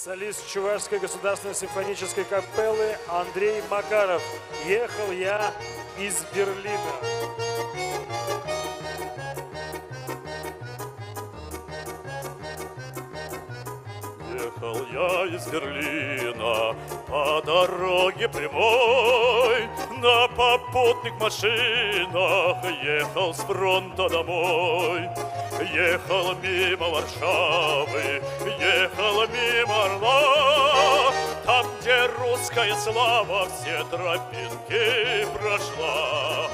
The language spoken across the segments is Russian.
Солист Чувашской государственной симфонической капеллы Андрей Макаров. Ехал я из Берлина. Ехал я из Берлина по дороге прямой, на попутных машинах ехал с фронта домой. Ехал мимо Варшавы, ехал мимо Орла, там, где русская слава все тропинки прошла.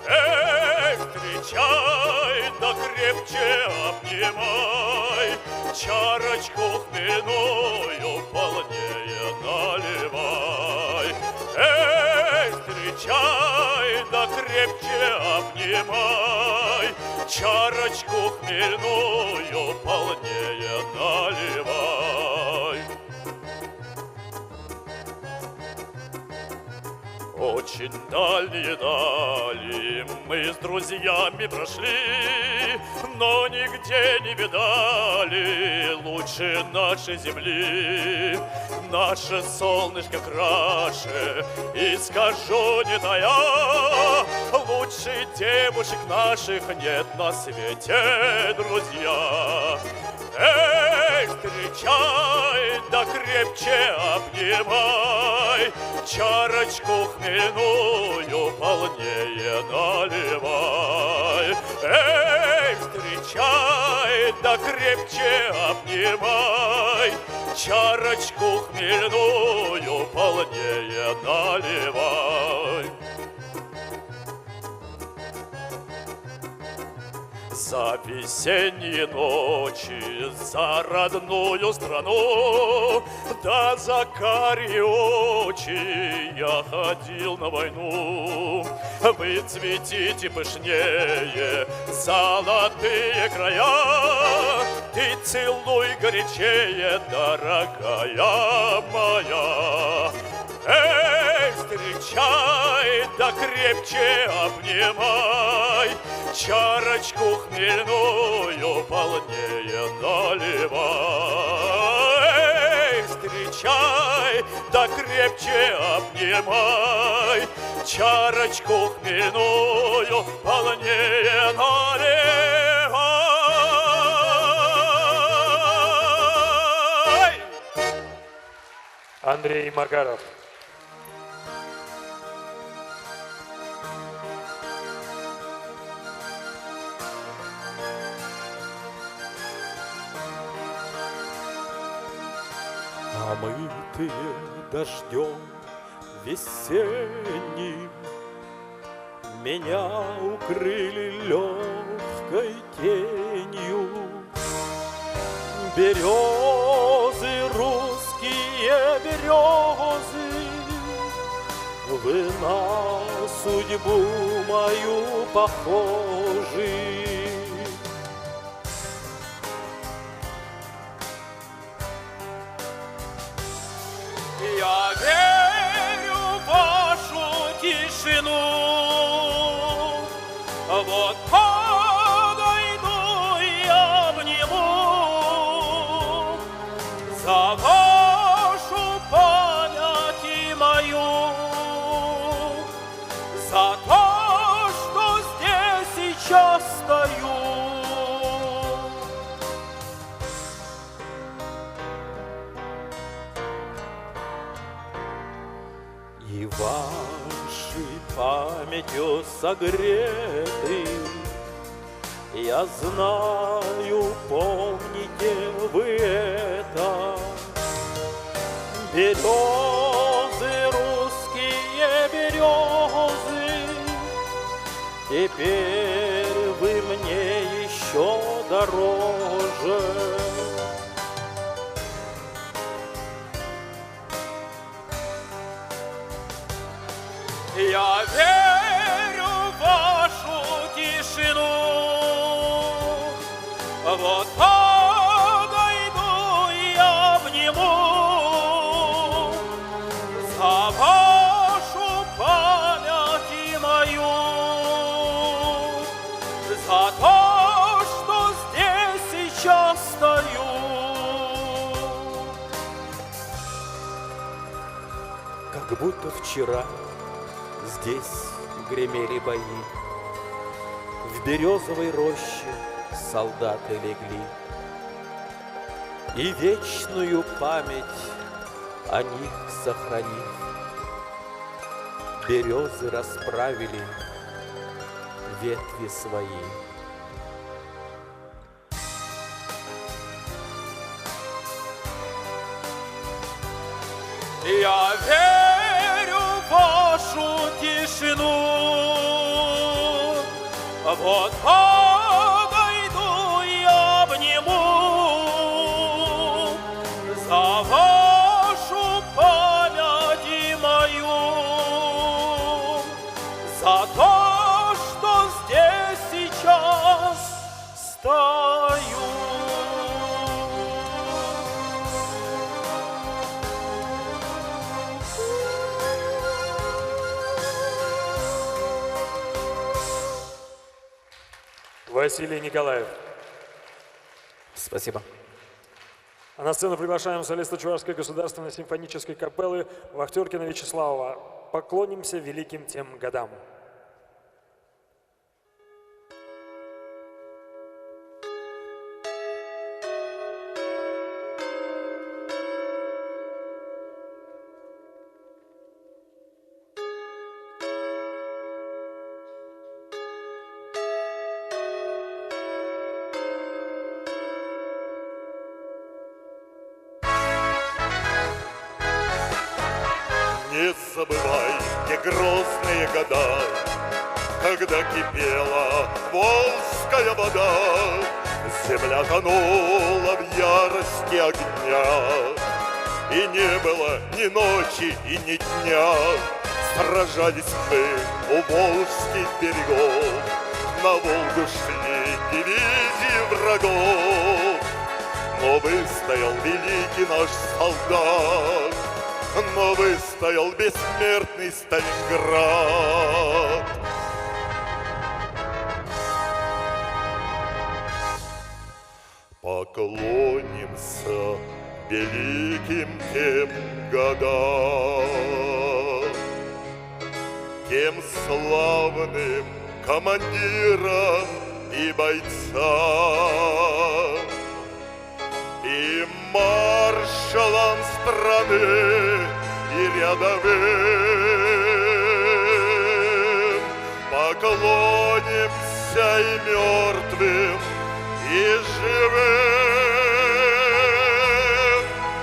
Эй, встречай, да крепче обнимай, чарочку хмельную полнее наливай. Эй, встречай, да крепче обнимай, чарочку хмельную полнее наливай. Очень дальние дали мы с друзьями прошли, но нигде не видали лучше нашей земли. Наше солнышко краше, и скажу не тая, лучше девушек наших нет на свете, друзья. Эй, встречай, да крепче обнимай, чарочку хмельную полнее наливай. Эй, встречай, да крепче обнимай, чарочку хмельную полнее наливай. За весенние ночи, за родную страну, да за карие очи я ходил на войну. Вы цветите пышнее золотые края, ты целуй горячее, дорогая моя. Эй, встречай, да крепче обнимай, чарочку хмельную полнее наливай. Эй, встречай, да крепче обнимай, чарочку хмельную полнее наливай. Андрей Макаров. Омытые дождем весенним меня укрыли легкой тенью. Березы, русские березы, вы на судьбу мою похожи. Я верю в вашу тишину, вот подойду и обниму за вашу память и мою, за то, что здесь сейчас стою. И вашей памятью согреты, я знаю, помните вы это. Березы, русские березы, теперь вы мне еще дороже. Я верю в вашу тишину, вот подойду и обниму за вашу память и мою, за то, что здесь сейчас стою. Как будто вчера здесь гремели бои, в березовой роще солдаты легли, и вечную память о них сохранив, березы расправили ветви свои. Я верю в вашу тишину. Вот подойду и обниму за вашу память и мою, за то, что здесь сейчас стою. Василий Николаев. Спасибо. А на сцену приглашаем солиста Чувашской государственной симфонической капеллы Вахтеркина Вячеслава. Поклонимся великим тем годам. Не забывай те грозные года, когда кипела Волжская вода, земля тонула в ярости огня, и не было ни ночи и ни дня. Сражались мы у волжских берегов, на Волгу шли дивизии врагов, но выстоял великий наш солдат, но выстоял бессмертный Сталинград. Поклонимся великим тем годам, тем славным командирам и бойцам, и маршалам страны, и рядовым. Поклонимся и мертвым, и живым,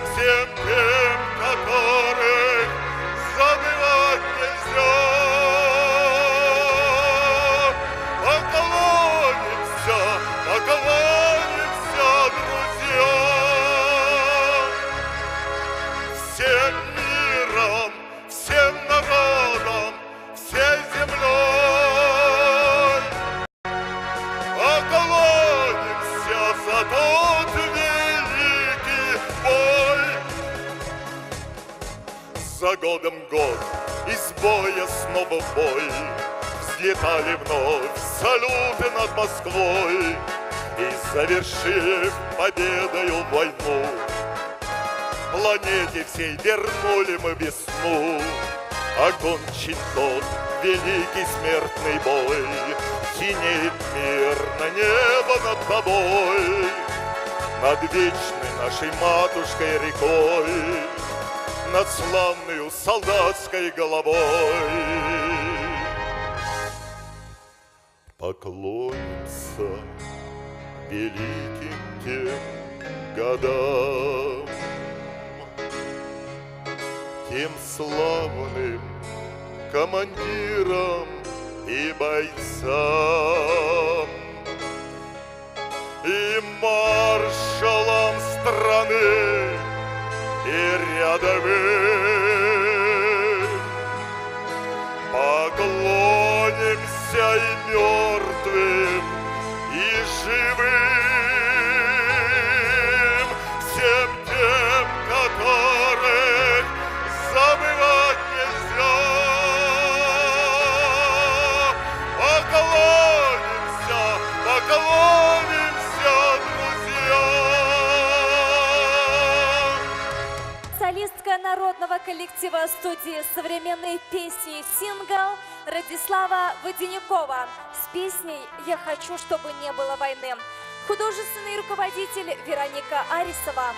всем тем, которых забывать нельзя. Поклонимся, поклонимся, друзья, всем миром, всем народом, всей землей. Поклонимся за тот великий бой. За годом год, из боя снова в бой, взлетали вновь салюты над Москвой, и, завершив победою войну, планете всей вернули мы весну. Окончен тот великий смертный бой, синеет мирно небо над тобой, над вечной нашей матушкой рекой, над славною солдатской головой. Поклонимся великим тем годам, тем славным командирам и бойцам, и маршалам страны, и рядовым. Поклонимся и мертвым, и живым, всем тем, которых забывать нельзя. Поклонимся, поклонимся, друзья. солистка народного коллектива студии современной песни «Сингл» Радислава Воденякова с песней «Я хочу, чтобы не было войны». Художественный руководитель Вероника Арисова.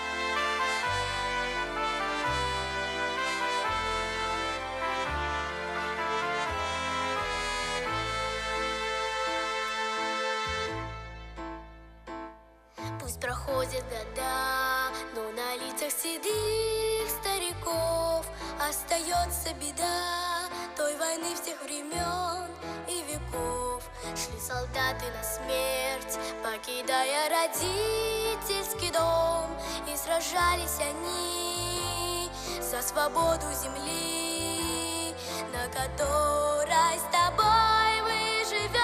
Пусть проходят года, но на лицах седых стариков остается беда той войны всех времен и веков. Шли солдаты на смерть, покидая родительский дом, и сражались они за свободу земли, на которой с тобой мы живем.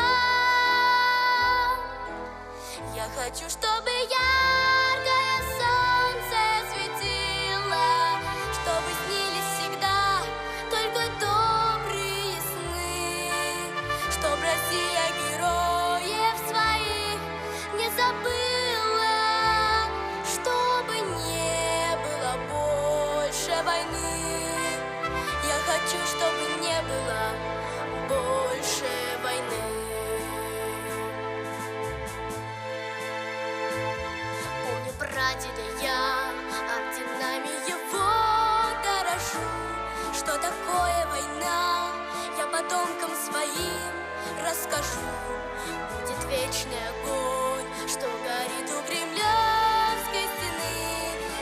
Я хочу, чтобы яркое солнце светило, чтобы снились всегда только добрые сны, чтоб Россия героев своих не забыла, чтобы не было больше войны. Я хочу, чтобы не было больше войны. Прадеда я, орденами его дорожу. Что такое война, я потомкам своим расскажу. Будет вечный огонь, что горит у Кремлевской стены,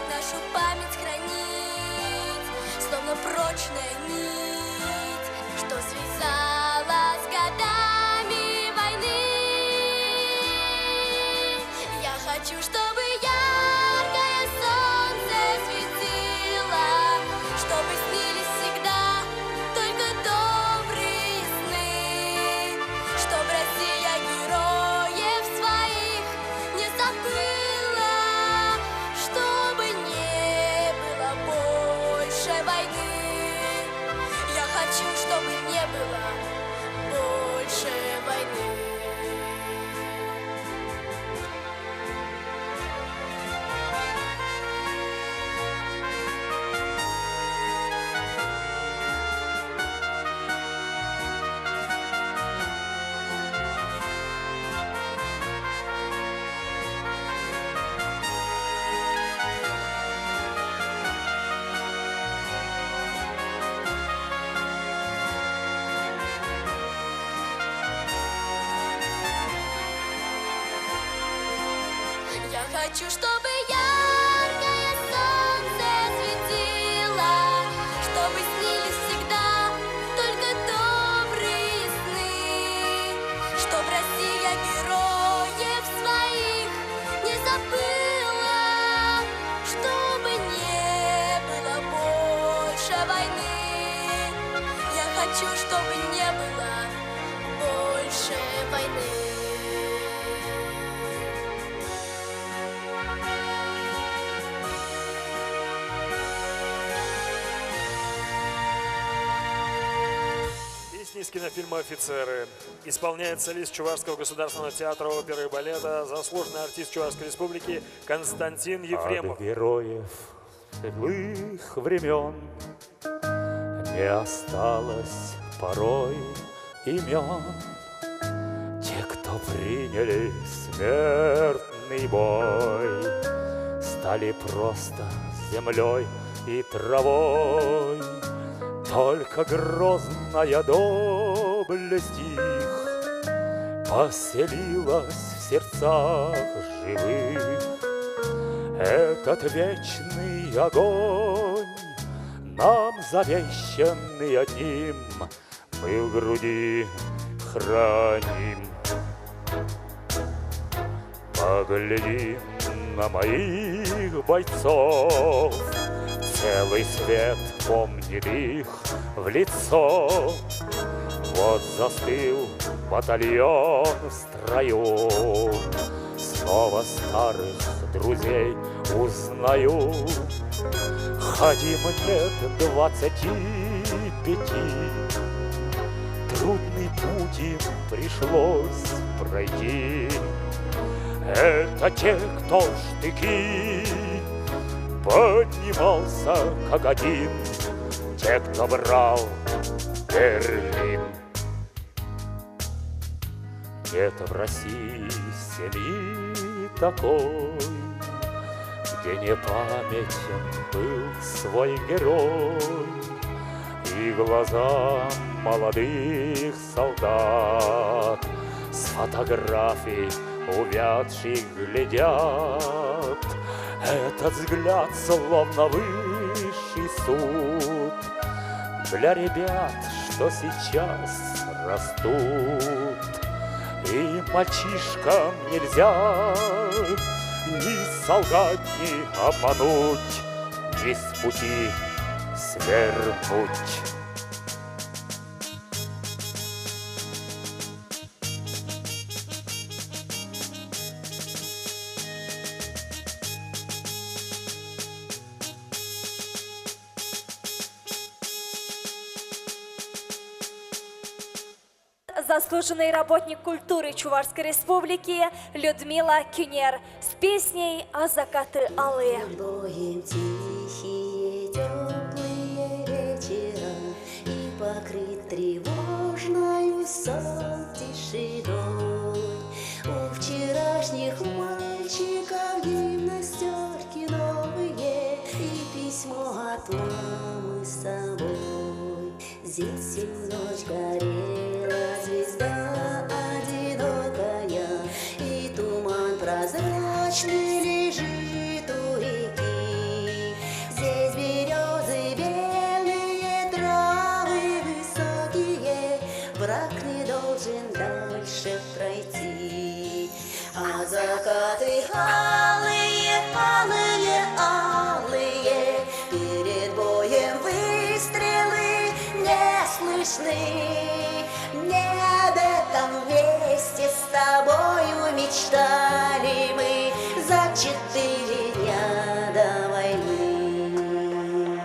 нашу память хранить, словно прочная нить, что связала с годами войны. Я хочу, чтобы чтобы не было больше войны. Я хочу, чтобы яркое солнце светило, чтобы снились всегда только добрые сны, чтоб Россия героев своих не забыла, чтобы не было больше войны. Я хочу, чтобы не было больше войны. Из кинофильма «Офицеры». Исполняет солист Чувашского государственного театра оперы и балета, заслуженный артист Чувашской республики Константин Ефремов. От героев былых времен не осталось порой имен. Те, кто приняли смертный бой, стали просто землей и травой. Только грозная доблесть их поселилась в сердцах живых. Этот вечный огонь, нам завещанный одним, мы в груди храним. Погляди на моих бойцов, целый свет помнит их в лицо. Вот застыл батальон в строю, снова старых друзей узнаю. Ходим нет 25, трудный путь им пришлось пройти. Это те, кто штыки поднимался как один те, кто брал Берлин. Нет в России семьи такой, где не памятен был свой герой, и глаза молодых солдат с фотографий увядших глядят. Этот взгляд словно высший суд для ребят, что сейчас растут. И мальчишкам нельзя ни солгать, ни обмануть, ни с пути свернуть. Заслуженный работник культуры Чувашской Республики Людмила Кюнер с песней «А закаты алые». Боем тихие, теплые вечера, и покрыт тревожною сон тишиной. У вчерашних мальчиков гимнастерки новые, и письмо от мамы с собой. Здесь всю ночь горела звезда одинокая, и туман прозрачный лежит у реки. Здесь березы белые, травы высокие, враг не должен дальше пройти. А закаты алые, алые, алые, перед боем выстрелы не слышны. Не об этом вместе с тобою мечтали мы за 4 дня до войны.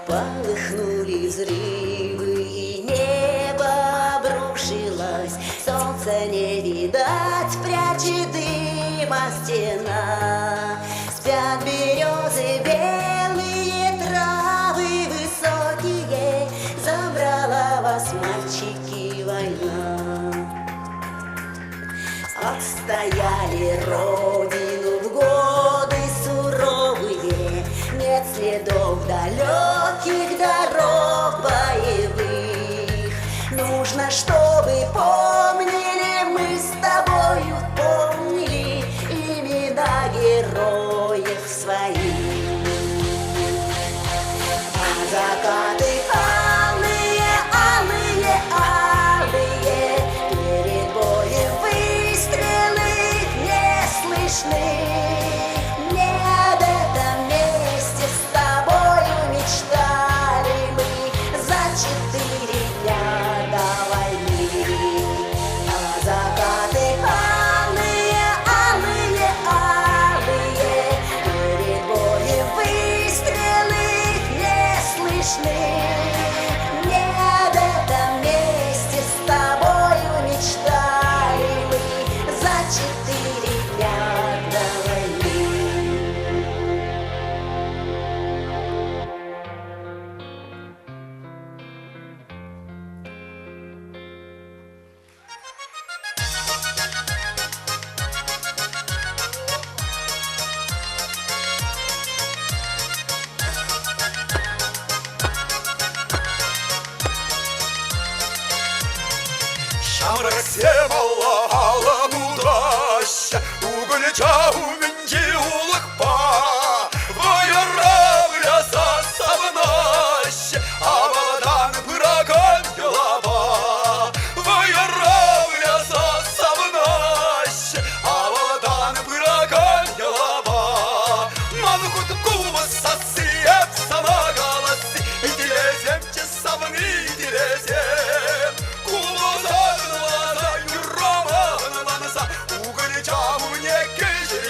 Полыхнули взрывы, и небо обрушилось, солнца не видать, прячет дыма стена. Спят березы белые, травы высокие, забрала вас, мальчики, война. Отстояли родину в годы суровые, нет следов далеких дорог боевых. Нужно, чтобы помнили мы с тобою, помнили имена героев своих. А закаты алые, алые, алые, перед боем выстрелы не слышны. Не об этом месте с тобою мечтали мы за 4 дня до войны. А закаты алые, алые, алые, перед боем выстрелы не слышны. Не об этом месте с тобою мечтали мы за 4 дня до войны. Шамрак севала аламудаща, угольча у мендиулах па, вояравля за савнаща, а водан пыроган голова. Вояравля за савнаща, а водан пыроган голова. Манхут кува сосед сама голоси, и телезем часовны телезем. Кулоза глаза и рома глаза, угольча мне кежи.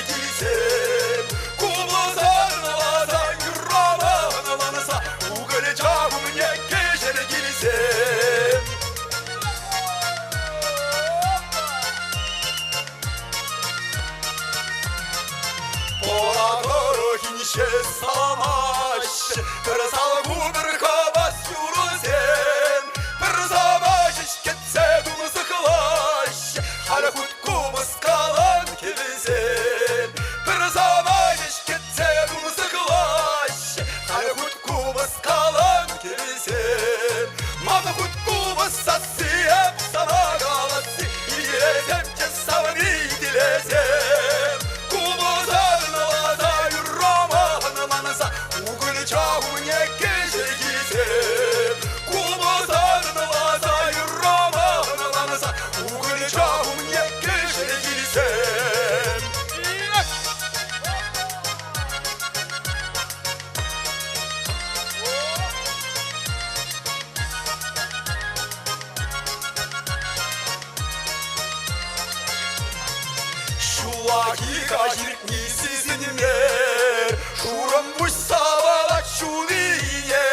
Каир нисизінмер Шурым бұйсабала чулие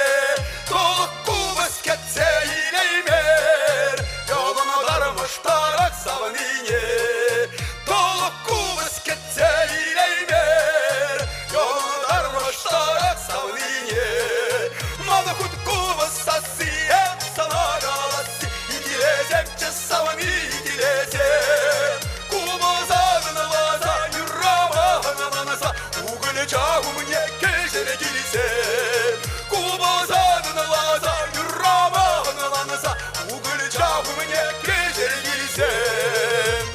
Толық кубыз кетсе илеймер Yolunu darmıştarak savniye Толық кубыз кетсе илеймер Yolunu darmıştarak savniye Malı kut kubız sasiyem sana galası İdilezemce savni idilezem Kubuz adını vaza yürramağınanasa Uğulacağım ne keşere girsem Kubuz adını vaza yürramağınanasa Uğulacağım ne keşere girsem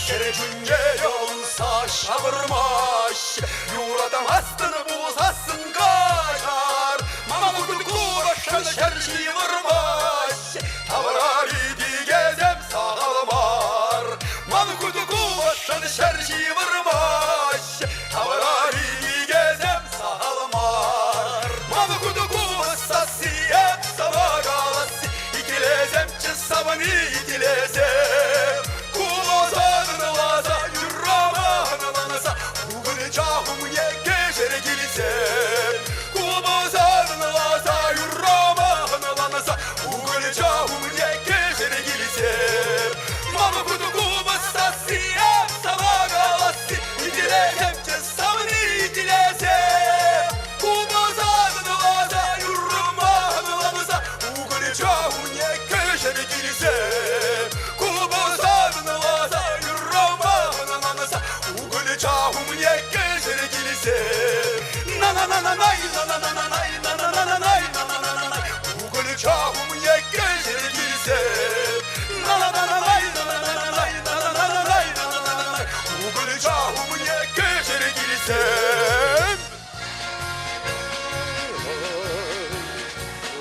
Şerecünce yolunsa şavırmaş Yuradan astını buzasın kaçar Mama bugün kuraşın şerşi vurmaş Tavrar idi gezem sağalmar Mama bugün kuraşın şerşi vurmaş Tavrar idi gezem sağalmar Mama bugün kurasa siyem sana galası İkilezem çısavını ikilezem Kubazadını vaza yürramağınanasa Uğulacağım ye geçere girsem Kubazadını vaza yürramağınanasa Uğulacağım ye geçere girsem Mama kudu kubasa siyem sana galası İdilezem cesavını idilezem Kubazadını vaza yürramağınanasa Uğulacağım ye geçere girsem Kubazadını vaza yürramağınanasa Uğulacağım ye geçere girsem Na na na na nay na na na na nay na na na na nay na na na na nay Uğulacağım ye geçere girsem Na na na na nay na na na na nay na na na na nay na na na na nay Uğulacağım ye geçere girsem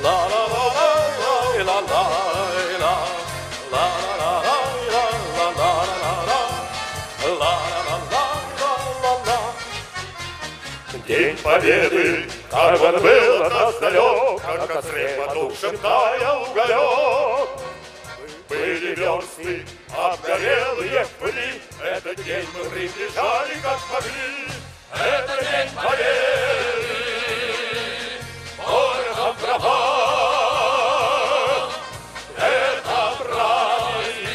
La la la la la la la la la la la la la la la la. День Победы, как он был от нас далек, как на костре потухшем таял уголек. Были версты, обгорелые в пыли, этот день мы приближали, как могли. Это день Победы, ворогам врага. Это праздник,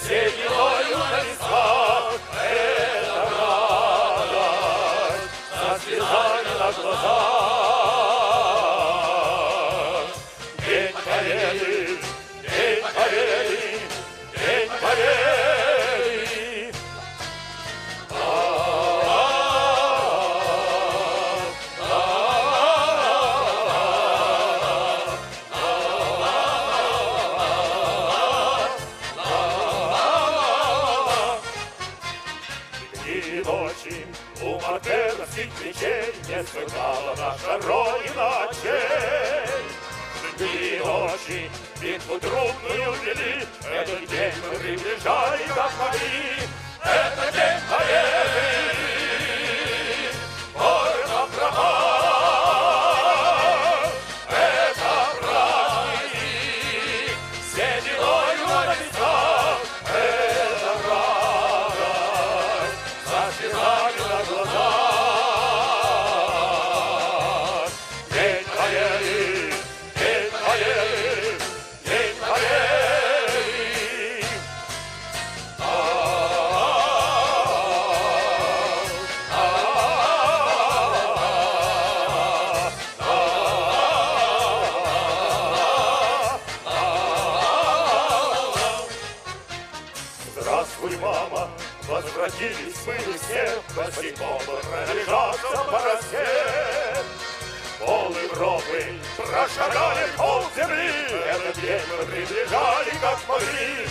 седьмою на висках, это радость, со слезами на глазах. День Победы, День Победы, День Победы. И ночи у мартеновских печей не сыграла наша Родина честь. Дни и ночи битву трудную вели, этот день мы приближали, как могли. Это день Победы, ворогам врага. Это праздник, сединою на висках, это радость, со слезами на глазах. День Победы, День Победы, День Победы. Здравствуй, мама, возвратились мы все, босиком пробежаться по росе. Пол Европы прошагали пол земли, этот день мы приближали, как могли.